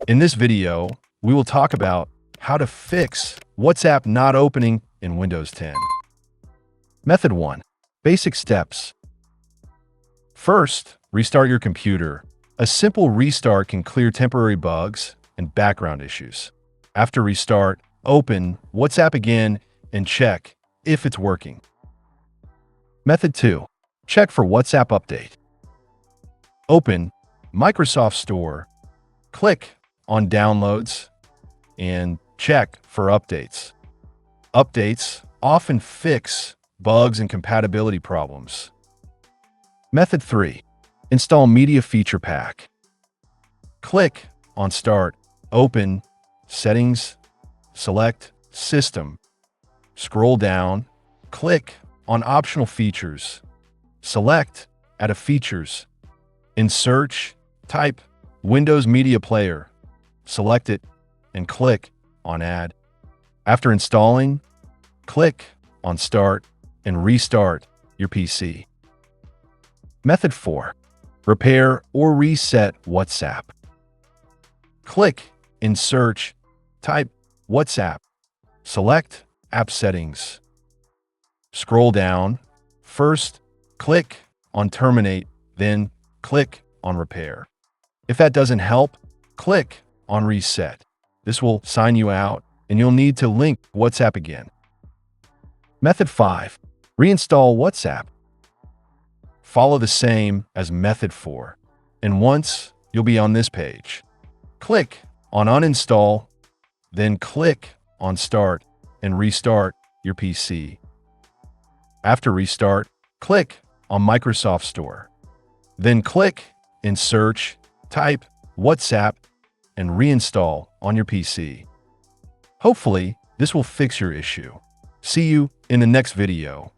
In this video, we will talk about how to fix WhatsApp not opening in Windows 10. Method 1. Basic steps. First, restart your computer. A simple restart can clear temporary bugs and background issues. After restart, open WhatsApp again and check if it's working. Method 2. Check for WhatsApp update. Open Microsoft Store, click on Downloads, and check for updates. Updates often fix bugs and compatibility problems. Method 3. Install Media Feature Pack. Click on Start, open Settings, select System. Scroll down, click on Optional Features. Select Add a Features. In Search, type Windows Media Player. Select it and click on Add. After installing, click on Start and restart your PC. Method 4. Repair or reset WhatsApp. Click in Search, type WhatsApp. Select App Settings. Scroll down. First, click on Terminate, then click on Repair. If that doesn't help, click on Reset. This will sign you out, and you'll need to link WhatsApp again. Method 5. Reinstall WhatsApp. Follow the same as Method 4, and once you'll be on this page. Click on Uninstall, then click on Start and restart your PC. After restart, click on Microsoft Store. Then click in Search, type WhatsApp, and reinstall on your PC. Hopefully, this will fix your issue. See you in the next video.